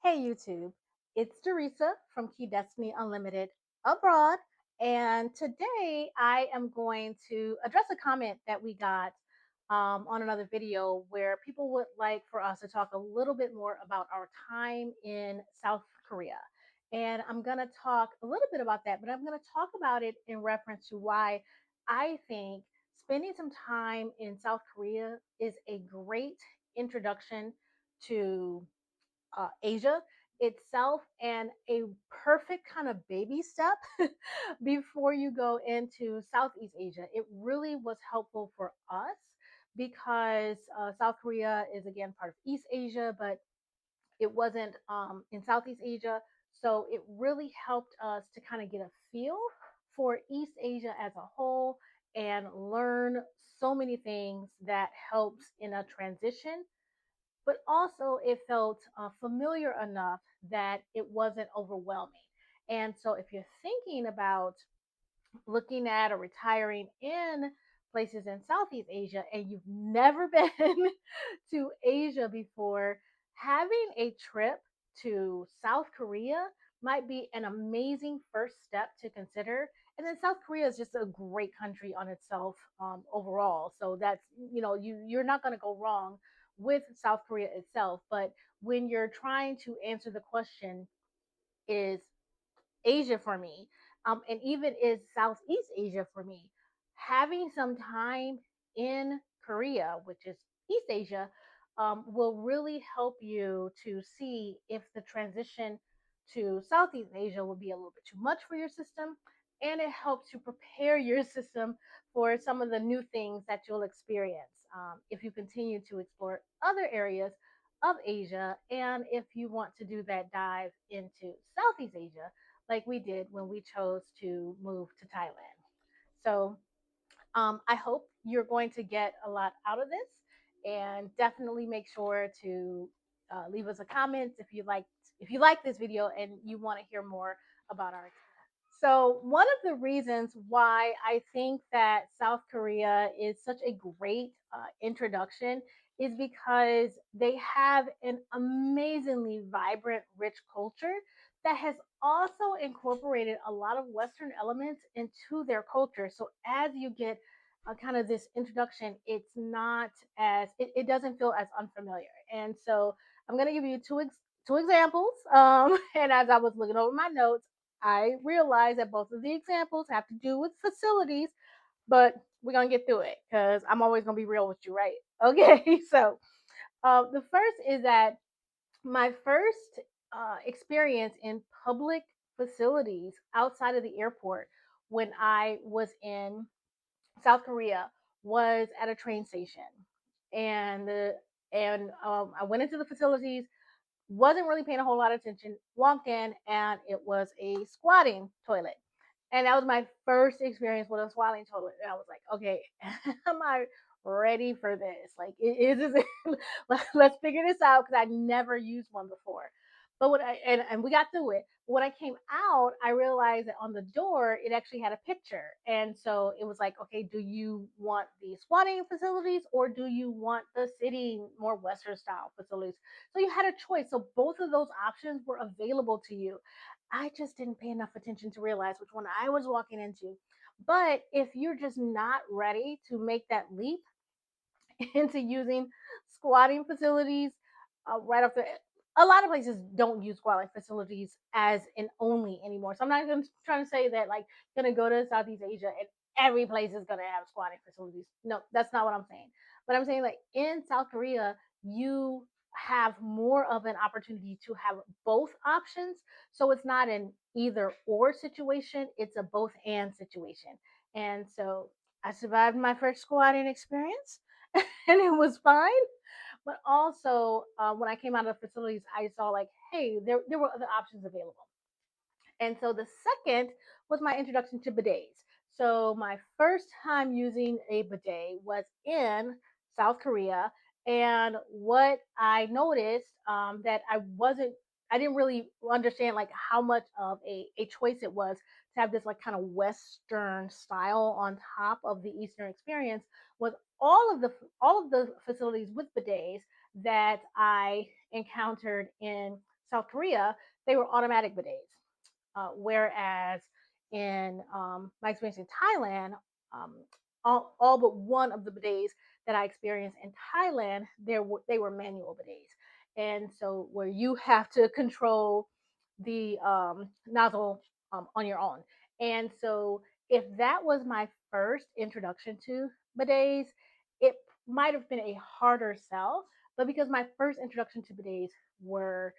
Hey YouTube, it's Doresa from Key Destiny Unlimited abroad, and today I am going to address a comment that we got on another video where people would like for us to talk a little bit more about our time in South Korea. And I'm going to talk a little bit about that, but I'm going to talk about it in reference to why I think spending some time in South Korea is a great introduction to Asia itself and a perfect kind of baby step before you go into Southeast Asia. It really was helpful for us because South Korea is again part of East Asia, but it wasn't in Southeast Asia. So it really helped us to kind of get a feel for East Asia as a whole and learn so many things that helps in a transition, but also it felt familiar enough that it wasn't overwhelming. And so, if you're thinking about looking at or retiring in places in Southeast Asia and you've never been to Asia before, having a trip to South Korea might be an amazing first step to consider. And then South Korea is just a great country on itself overall. So that's you're not going to go wrong with South Korea itself. But when you're trying to answer the question, is Asia for me, and even is Southeast Asia for me. Having some time in Korea, which is East Asia, will really help you to see if the transition to Southeast Asia will be a little bit too much for your system. And it helps to prepare your system for some of the new things that you'll experience if you continue to explore other areas of Asia, and if you want to do that dive into Southeast Asia like we did when we chose to move to Thailand. So I hope you're going to get a lot out of this, and definitely make sure to leave us a comment if you like this video and you want to hear more about our experience. So, one of the reasons why I think that South Korea is such a great introduction is because they have an amazingly vibrant, rich culture that has also incorporated a lot of Western elements into their culture. So, as you get kind of this introduction, it's not as, it doesn't feel as unfamiliar. And so, I'm going to give you two examples. And as I was looking over my notes, I realize that both of the examples have to do with facilities, but we're gonna get through it because I'm always gonna be real with you, right? Okay, so the first is that my first experience in public facilities outside of the airport when I was in South Korea was at a train station, and I went into the facilities, wasn't really paying a whole lot of attention, walked in, and it was a squatting toilet. And that was my first experience with a squatting toilet. And I was like, okay, am I ready for this? Like, is this, let's figure this out because I never used one before. But and we got through it. When I came out, I realized that on the door it actually had a picture, and so it was like, okay, do you want the squatting facilities or do you want the sitting, more Western style facilities? So you had a choice. So both of those options were available to you. I just didn't pay enough attention to realize which one I was walking into. But if you're just not ready to make that leap into using squatting facilities right off the, a lot of places don't use squatting facilities as an only anymore. So I'm not even trying to say that like gonna go to Southeast Asia and every place is gonna have squatting facilities. No, that's not what I'm saying. But I'm saying like in South Korea, you have more of an opportunity to have both options. So it's not an either or situation, it's a both and situation. And so I survived my first squatting experience and it was fine. But also, when I came out of the facilities, I saw like, hey, there were other options available. And so the second was my introduction to bidets. So my first time using a bidet was in South Korea. And what I noticed that I didn't really understand like how much of a choice it was to have this like kind of Western style on top of the Eastern experience was all of the facilities with bidets that I encountered in South Korea, they were automatic bidets. Whereas in my experience in Thailand, um, all but one of the bidets that I experienced in Thailand, they were manual bidets, and so where you have to control the nozzle on your own. And so if that was my first introduction to bidets, it might have been a harder sell. But because my first introduction to bidets were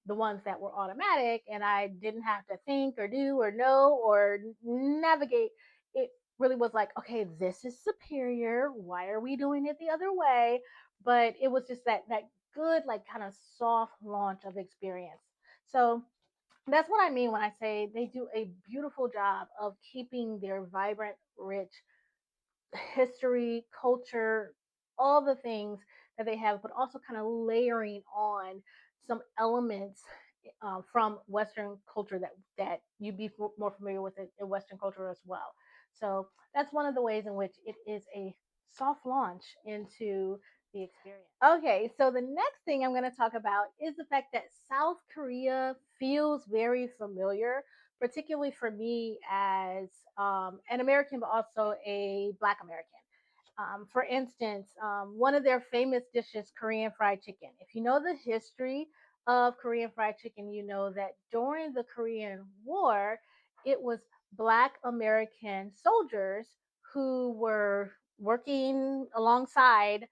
the ones that were automatic and I didn't have to think or do or know or navigate, it really was like, okay, this is superior. Why are we doing it the other way? But it was just that good, like kind of soft launch of experience. So that's what I mean when I say they do a beautiful job of keeping their vibrant, rich history, culture, all the things that they have, but also kind of layering on some elements from Western culture that you'd be more familiar with in Western culture as well. So that's one of the ways in which it is a soft launch into the experience. Okay, so the next thing I'm going to talk about is the fact that South Korea feels very familiar, particularly for me as an American, but also a Black American. For instance, one of their famous dishes, Korean fried chicken. If you know the history of Korean fried chicken, you know that during the Korean War, it was Black American soldiers who were working alongside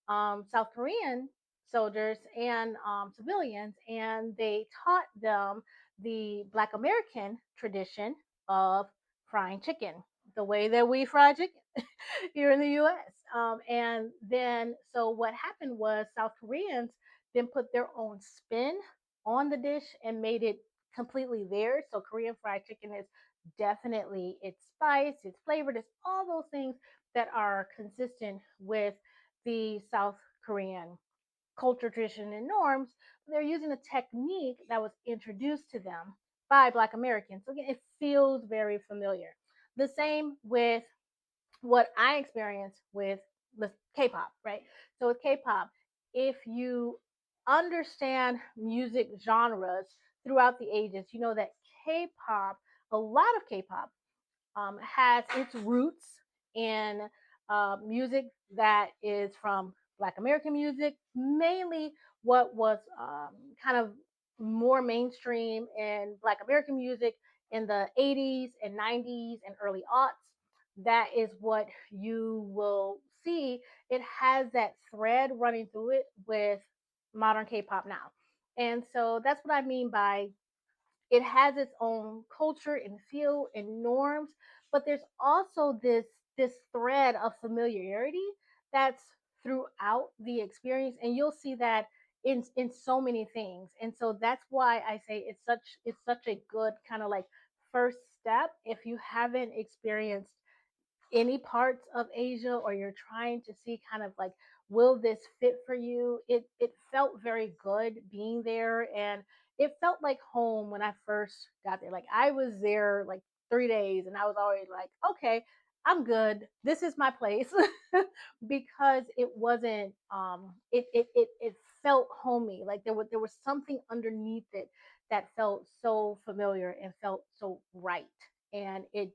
South Korean soldiers and civilians, and they taught them the Black American tradition of frying chicken, the way that we fry chicken here in the US. And then, so what happened was South Koreans then put their own spin on the dish and made it completely theirs. So Korean fried chicken is definitely its spice, it's flavored, it's all those things that are consistent with the South Korean culture, tradition, and norms. They're using a technique that was introduced to them by Black Americans. So again, it feels very familiar. The same with what I experienced with K-pop, right? So with K-pop, if you understand music genres throughout the ages, you know that K-pop, a lot of K-pop has its roots in music that is from Black American music, mainly what was kind of more mainstream in Black American music in the 80s and 90s and early aughts. That is what you will see. It has that thread running through it with modern K-pop now. And so that's what I mean by it has its own culture and feel and norms, but there's also this thread of familiarity that's throughout the experience, and you'll see that in so many things. And so that's why I say it's such a good kind of like first step if you haven't experienced any parts of Asia or you're trying to see kind of like will this fit for you, it felt very good being there, and it felt like home when I first got there. Like I was there like 3 days and I was already like, okay, I'm good, this is my place. Because it wasn't it felt homey, like there was something underneath it that felt so familiar and felt so right, and it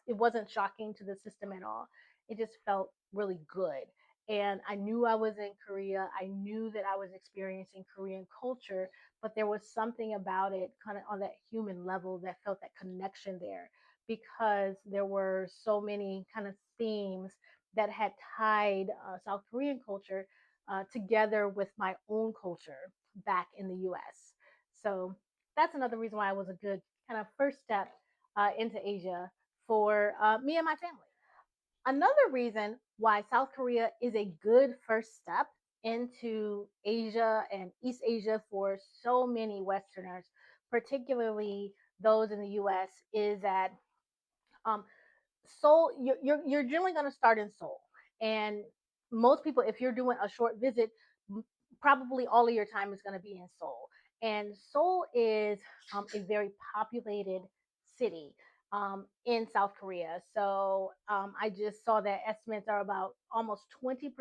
wasn't shocking to the system at all. It just felt really good. And I knew I was in Korea. I knew that I was experiencing Korean culture, but there was something about it kind of on that human level that felt that connection there because there were so many kind of themes that had tied South Korean culture together with my own culture back in the US. So that's another reason why it was a good kind of first step into Asia for me and my family. Another reason why South Korea is a good first step into Asia and East Asia for so many Westerners, particularly those in the US, is that um, Seoul, you're generally going to start in Seoul, and most people, if you're doing a short visit, probably all of your time is going to be in Seoul. And Seoul is a very populated city in South Korea. So I just saw that estimates are about almost 20%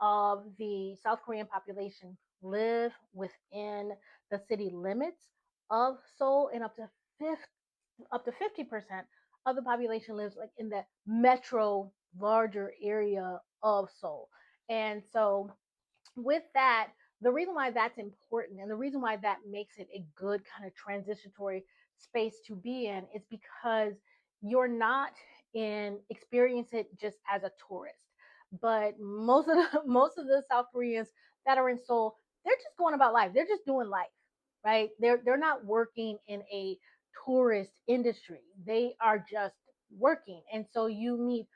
of the South Korean population live within the city limits of Seoul, and up to 50% of the population lives like in the metro larger area of Seoul. And so with that, the reason why that's important and the reason why that makes it a good kind of transitory space to be in is because you're not in experience it just as a tourist. But most of the South Koreans that are in Seoul, they're just going about life. They're just doing life, right? They're not working in a tourist industry. They are just working. And so you meet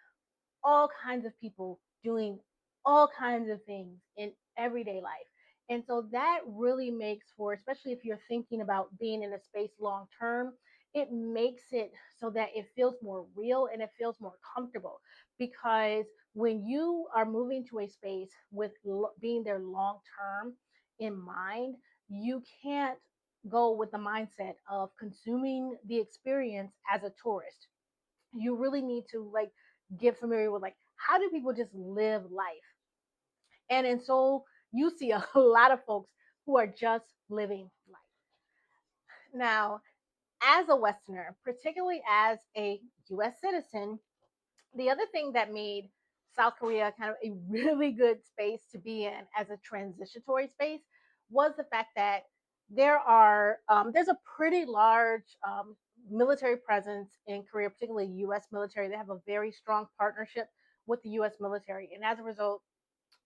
all kinds of people doing all kinds of things in everyday life. And so that really makes for, especially if you're thinking about being in a space long term, it makes it so that it feels more real and it feels more comfortable. Because when you are moving to a space with being there long term in mind, you can't go with the mindset of consuming the experience as a tourist. You really need to like get familiar with like how do people just live life. And so you see a lot of folks who are just living life. Now, as a Westerner, particularly as a US citizen, the other thing that made South Korea kind of a really good space to be in as a transitory space was the fact that there's a pretty large military presence in Korea, particularly U.S. military. They have a very strong partnership with the U.S. military, and as a result,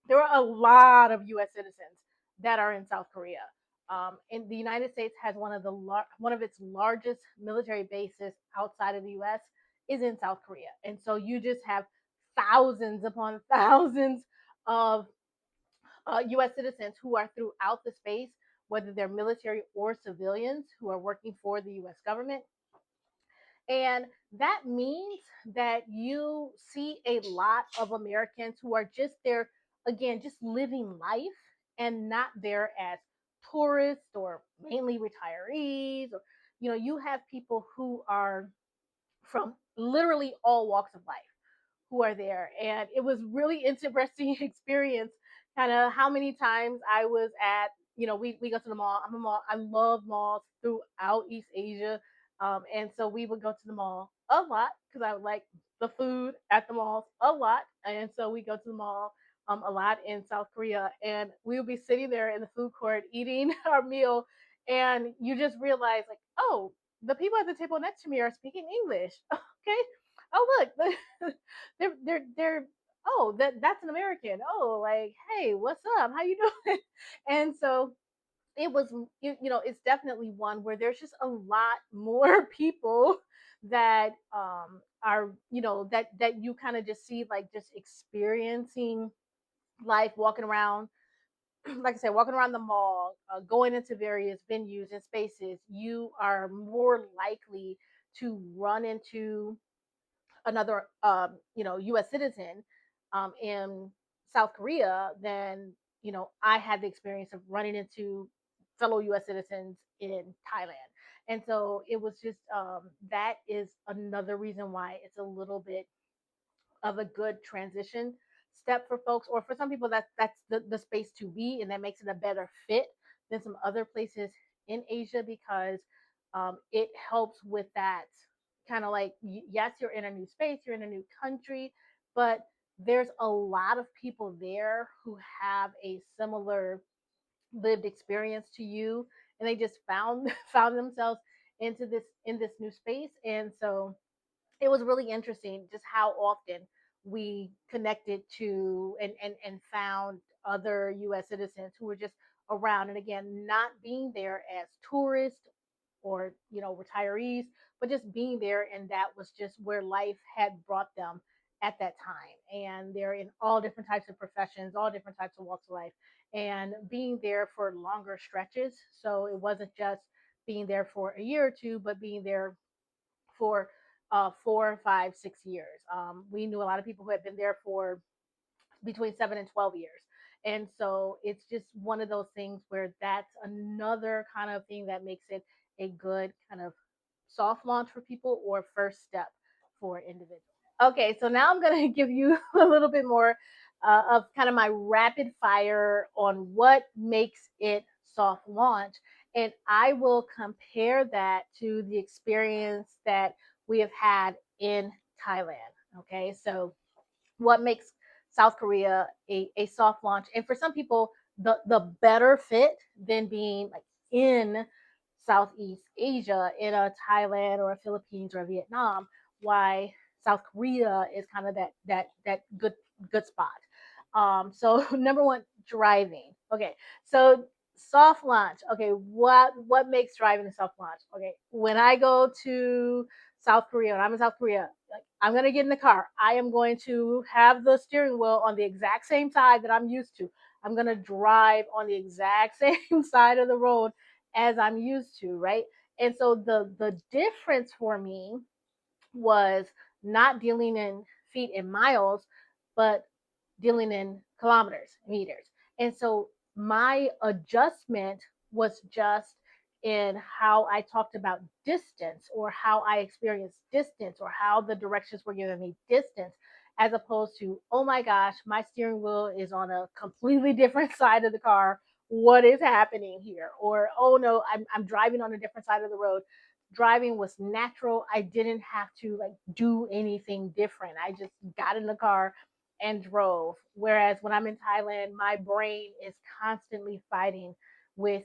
there are a lot of U.S. citizens that are in South Korea. And the United States has one of its largest military bases outside of the U.S. is in South Korea, and so you just have thousands upon thousands of U.S. citizens who are throughout the space, whether they're military or civilians who are working for the U.S. government. And that means that you see a lot of Americans who are just there, again, just living life and not there as tourists or mainly retirees. Or, you have people who are from literally all walks of life who are there. And it was really interesting experience kind of how many times I was at, we go to the mall. I love malls throughout East Asia. And so we would go to the mall a lot because I would like the food at the malls a lot. And so we go to the mall a lot in South Korea. And we would be sitting there in the food court eating our meal. And you just realize, like, oh, the people at the table next to me are speaking English. Okay. Oh, look, they're oh, that's an American. Oh, like, hey, what's up? How you doing? And so it was, it's definitely one where there's just a lot more people that are, that you kind of just see like just experiencing life, walking around, like I said, walking around the mall, going into various venues and spaces. You are more likely to run into another U.S. citizen in South Korea, then I had the experience of running into fellow U.S. citizens in Thailand, and so it was just that is another reason why it's a little bit of a good transition step for folks, or for some people that's the space to be, and that makes it a better fit than some other places in Asia because it helps with that kind of like yes, you're in a new space, you're in a new country, but there's a lot of people there who have a similar lived experience to you, and they just found found themselves in this new space, and so it was really interesting just how often we connected to and found other US citizens who were just around, and again, not being there as tourists or retirees, but just being there, and that was just where life had brought them at that time. And they're in all different types of professions, all different types of walks of life, and being there for longer stretches. So it wasn't just being there for a year or two, but being there for 4, 5, 6 years. We knew a lot of people who had been there for between 7 and 12 years. And so it's just one of those things where that's another kind of thing that makes it a good kind of soft launch for people or first step for individuals. Okay, so now I'm going to give you a little bit more of kind of my rapid fire on what makes it soft launch. And I will compare that to the experience that we have had in Thailand. Okay, so what makes South Korea a soft launch, and for some people, the better fit than being like in Southeast Asia, in a Thailand or a Philippines or a Vietnam. Why South Korea is kind of that good spot. So number one, driving. Okay, so soft launch. Okay, what makes driving a soft launch? Okay, when I go to South Korea, when I'm in South Korea, like, I'm gonna get in the car. I am going to have the steering wheel on the exact same side that I'm used to. I'm gonna drive on the exact same side of the road as I'm used to, right? And so the difference for me was not dealing in feet and miles, but dealing in kilometers, meters. And so my adjustment was just in how I talked about distance, or how I experienced distance, or how the directions were giving me distance, as opposed to, oh my gosh, my steering wheel is on a completely different side of the car. What is happening here? Or, oh no, I'm driving on a different side of the road. Driving was natural. I didn't have to like do anything different. I just got in the car and drove. Whereas when I'm in Thailand, my brain is constantly fighting with,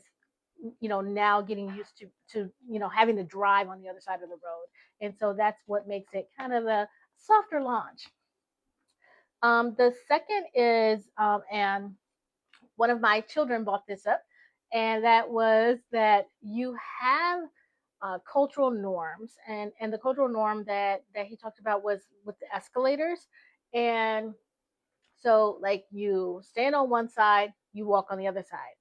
now getting used to having to drive on the other side of the road. And so that's what makes it kind of a softer launch. The second is, and one of my children brought this up, and that was that you have cultural norms, and the cultural norm that he talked about was with the escalators. And so, like, you stand on one side, you walk on the other side,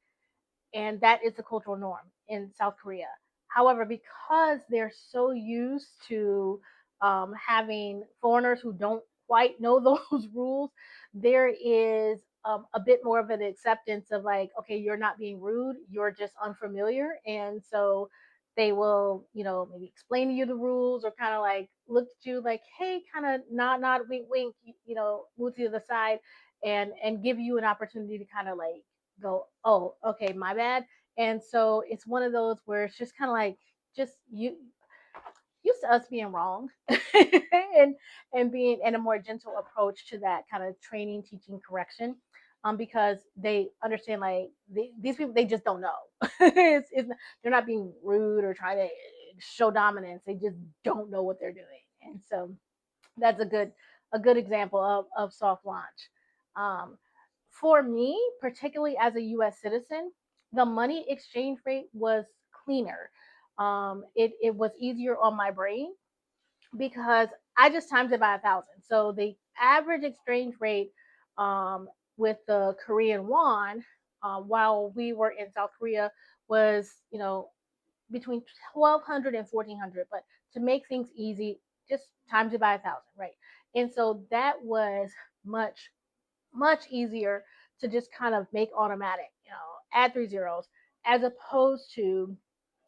and that is the cultural norm in South Korea. However, because they're so used to having foreigners who don't quite know those rules, there is a bit more of an acceptance of, like, okay, you're not being rude, you're just unfamiliar, and so they will, maybe explain to you the rules, or kind of like look at you like, hey, kind of nod, wink, wink, move to the side, and give you an opportunity to kind of like go, oh, okay, my bad. And so it's one of those where it's just kind of like, just you used to us being wrong, and being in a more gentle approach to that kind of training, teaching, correction. Because they understand, like, these people, they just don't know. They're not being rude or trying to show dominance. They just don't know what they're doing, and so that's a good example of soft launch. Um, for me, particularly as a U.S. citizen, the money exchange rate was cleaner. It was easier on my brain because I just timed it by 1,000. So the average exchange rate, with the Korean won, while we were in South Korea, was, between 1,200 and 1,400. But to make things easy, just times it by 1,000, right? And so that was much, much easier to just kind of make automatic, add three zeros, as opposed to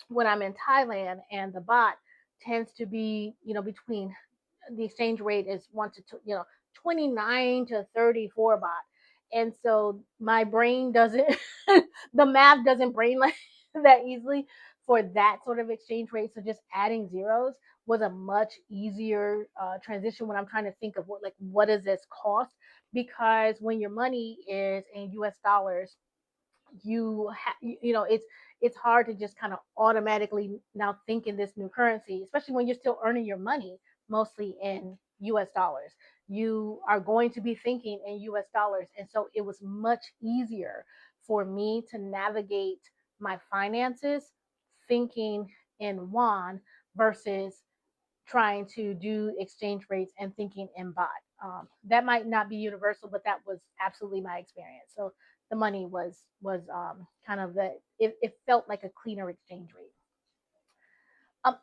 when I'm in Thailand and the bot tends to be, between, the exchange rate is 29 to 34 baht. And so my brain doesn't, the math doesn't brain like that easily for that sort of exchange rate. So just adding zeros was a much easier transition when I'm trying to think of what does this cost? Because when your money is in US dollars, it's hard to just kind of automatically now think in this new currency, especially when you're still earning your money mostly in US dollars. You are going to be thinking in US dollars, and so it was much easier for me to navigate my finances thinking in won versus trying to do exchange rates and thinking in bot. That might not be universal, but that was absolutely my experience. So the money was kind of it felt like a cleaner exchange rate.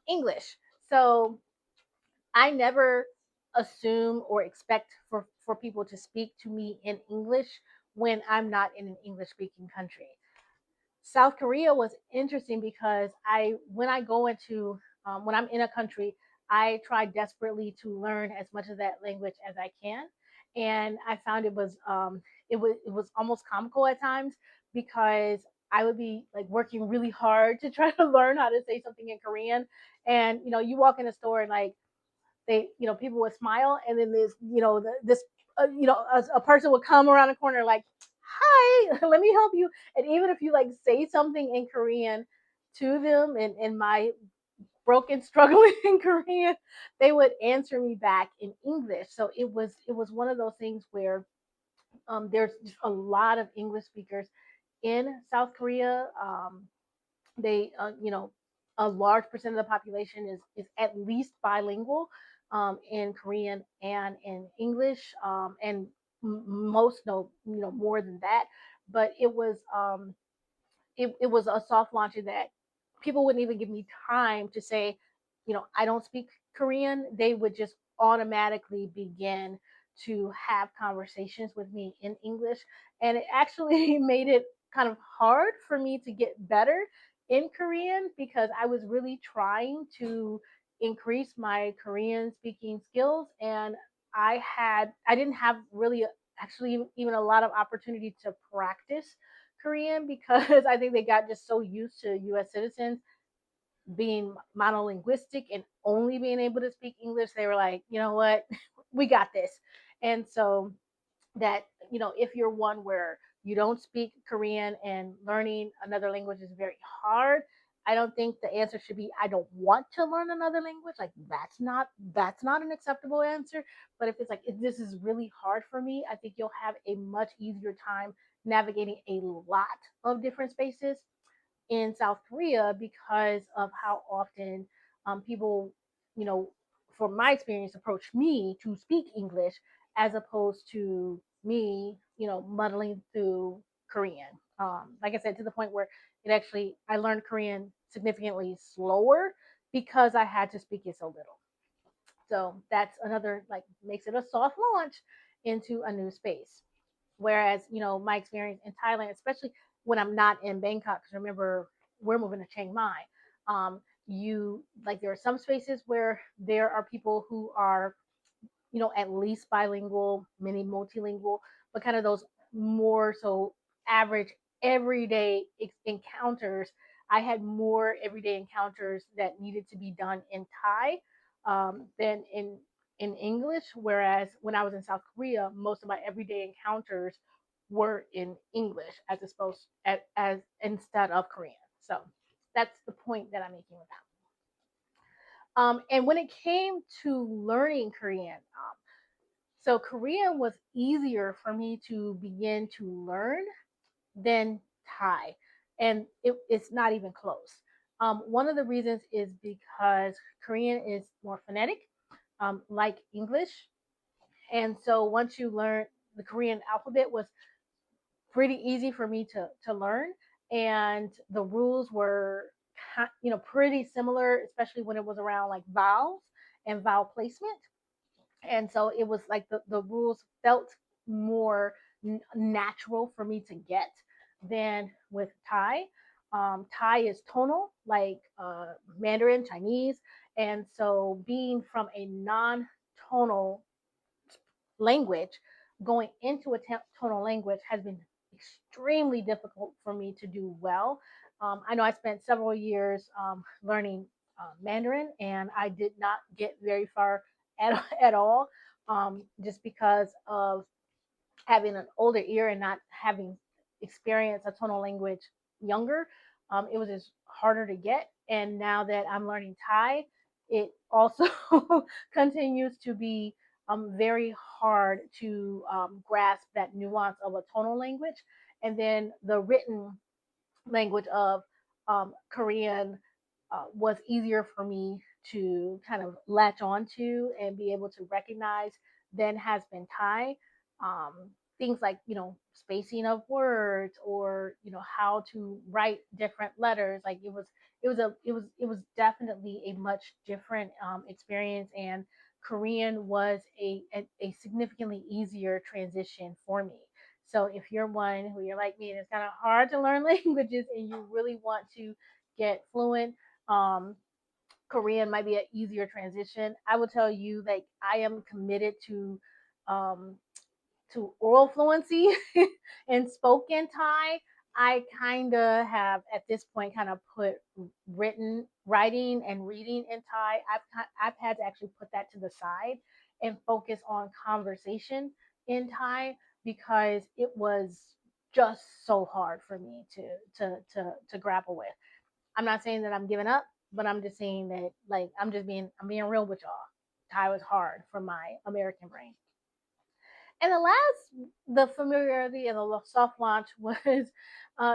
English. So I never assume or expect for people to speak to me in English when I'm not in an English speaking country. South Korea was interesting because when I go into, when I'm in a country, I try desperately to learn as much of that language as I can, and I found it was almost comical at times because I would be like working really hard to try to learn how to say something in Korean. And you walk in a store and like people would smile, and then this a person would come around the corner like, "Hi, let me help you." And even if you like say something in Korean to them, in my broken struggling in Korean, they would answer me back in English. So it was one of those things where there's just a lot of English speakers in South Korea. They a large percent of the population is at least bilingual in Korean and in English, and most know more than that. But it was a soft launch in that people wouldn't even give me time to say, I don't speak Korean. They would just automatically begin to have conversations with me in English. And it actually made it kind of hard for me to get better in Korean because I was really trying to increase my Korean speaking skills. And I didn't have really actually even a lot of opportunity to practice Korean because I think they got just so used to US citizens being monolinguistic and only being able to speak English. They were like, you know what, we got this. And so that, if you're one where you don't speak Korean and learning another language is very hard, I don't think the answer should be I don't want to learn another language. Like that's not an acceptable answer. But if it's like if this is really hard for me, I think you'll have a much easier time navigating a lot of different spaces in South Korea because of how often people, you know, from my experience, approach me to speak English as opposed to me, muddling through Korean. Like I said, to the point where I learned Korean significantly slower because I had to speak it so little. So that's another, like, makes it a soft launch into a new space. Whereas, my experience in Thailand, especially when I'm not in Bangkok, because remember, we're moving to Chiang Mai. You like there are some spaces where there are people who are, at least bilingual, many multilingual, but kind of those more so average everyday encounters. I had more everyday encounters that needed to be done in Thai than in English. Whereas when I was in South Korea, most of my everyday encounters were in English as instead of Korean. So that's the point that I'm making with that. And when it came to learning Korean, so Korean was easier for me to begin to learn than Thai, and it's not even close. One of the reasons is because Korean is more phonetic, like English, and so once you learn the Korean alphabet was pretty easy for me to learn, and the rules were pretty similar, especially when it was around like vowels and vowel placement. And so it was like the rules felt more natural for me to get than with Thai. Thai is tonal, like Mandarin, Chinese, and so being from a non-tonal language, going into a tonal language has been extremely difficult for me to do well. I know I spent several years learning Mandarin, and I did not get very far at all, just because of having an older ear and not having experienced a tonal language younger. It was just harder to get. And now that I'm learning Thai, it also continues to be very hard to grasp that nuance of a tonal language. And then the written language of Korean was easier for me to kind of latch onto and be able to recognize than has been Thai. Things like spacing of words, or how to write different letters. Like it was definitely a much different experience, and Korean was a significantly easier transition for me. So if you're one who you're like me and it's kind of hard to learn languages and you really want to get fluent, um, Korean might be an easier transition. I will tell you, like, I am committed um, to oral fluency and spoken Thai. I kind of have at this point kind of put writing and reading in Thai. I've had to actually put that to the side and focus on conversation in Thai because it was just so hard for me to grapple with. I'm not saying that I'm giving up, but I'm just saying that like I'm being real with y'all. Thai was hard for my American brain. And the familiarity and the soft launch was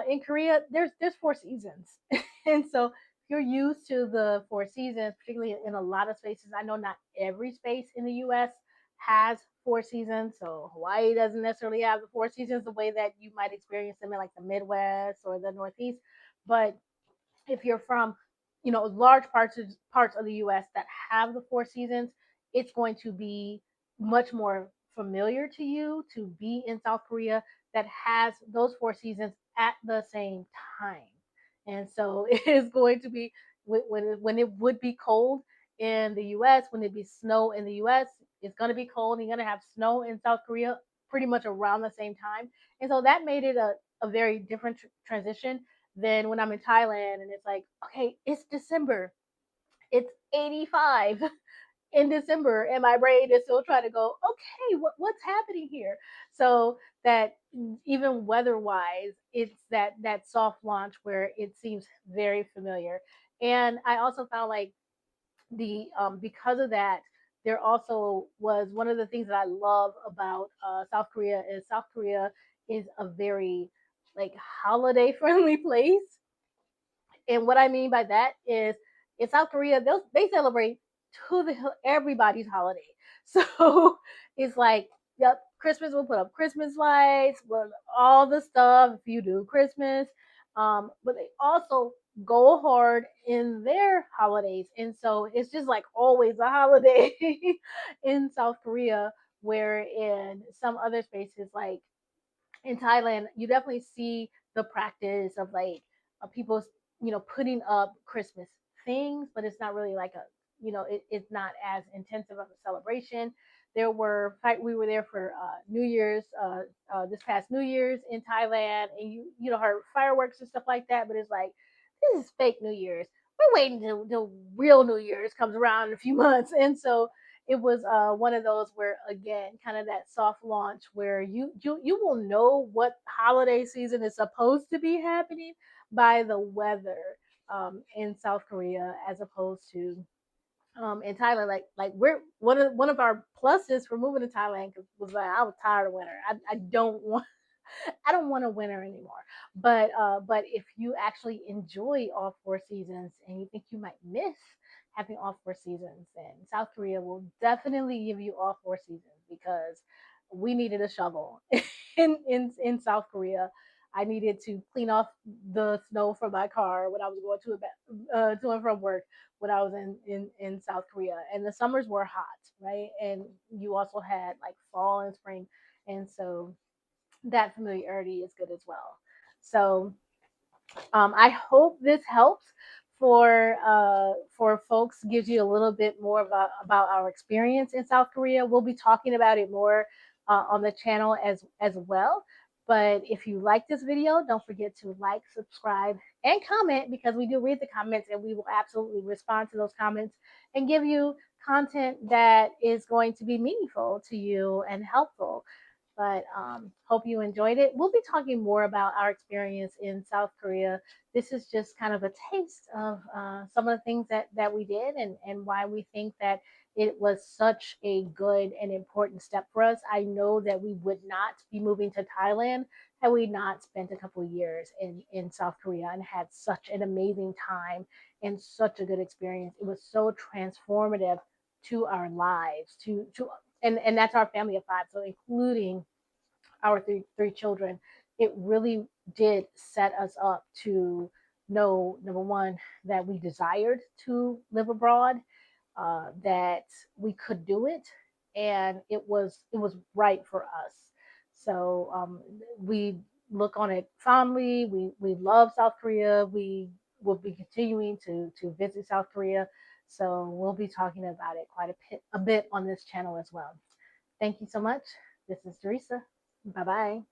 in Korea. There's four seasons, and so you're used to the four seasons, particularly in a lot of spaces. I know not every space in the U.S. has four seasons, so Hawaii doesn't necessarily have the four seasons the way that you might experience them in like the Midwest or the Northeast, but if you're from, large parts of the U.S. that have the four seasons, it's going to be much more familiar to you to be in South Korea that has those four seasons at the same time, and so it is going to be when it would be cold in the U.S. when it be snow in the U.S. It's going to be cold. And you're going to have snow in South Korea pretty much around the same time, and so that made it a very different transition than when I'm in Thailand and it's like, okay, it's December. It's 85 in December, and my brain is still trying to go, okay, what's happening here? So that even weather wise, it's that soft launch where it seems very familiar. And I also found like the because of that, there also was one of the things that I love about South Korea is a very like holiday friendly place, and what I mean by that is in South Korea, they celebrate everybody's holiday. So it's like, yep, Christmas will put up Christmas lights, with all the stuff if you do Christmas. But they also go hard in their holidays. And so it's just like always a holiday in South Korea, where in some other spaces like in Thailand, you definitely see the practice of like people, putting up Christmas things, but it's not really like it's not as intensive of a celebration. We were there for New Year's, this past New Year's in Thailand, and you heard fireworks and stuff like that, but it's like this is fake New Year's. We're waiting till real New Year's comes around in a few months, and so it was one of those where again kind of that soft launch where you will know what holiday season is supposed to be happening by the weather in South Korea as opposed to in Thailand. Like we're one of our pluses for moving to Thailand was like I was tired of winter. I don't want a winter anymore. But if you actually enjoy all four seasons and you think you might miss having all four seasons, then South Korea will definitely give you all four seasons because we needed a shovel in South Korea. I needed to clean off the snow from my car when I was going to and from work when I was in South Korea. And the summers were hot, right? And you also had like fall and spring, and so that familiarity is good as well. So I hope this helps for folks, gives you a little bit more about our experience in South Korea. We'll be talking about it more on the channel as well. But if you like this video, don't forget to like, subscribe, and comment because we do read the comments and we will absolutely respond to those comments and give you content that is going to be meaningful to you and helpful. But hope you enjoyed it. We'll be talking more about our experience in South Korea. This is just kind of a taste of some of the things that we did and why we think that it was such a good and important step for us. I know that we would not be moving to Thailand had we not spent a couple of years in South Korea and had such an amazing time and such a good experience. It was so transformative to our lives, to and that's our family of five, so including our three children. It really did set us up to know, number one, that we desired to live abroad, that we could do it, and it was right for us. So we look on it fondly. We love South Korea. We will be continuing to visit South Korea. So we'll be talking about it quite a bit on this channel as well. Thank you so much. This is Doresa. Bye bye.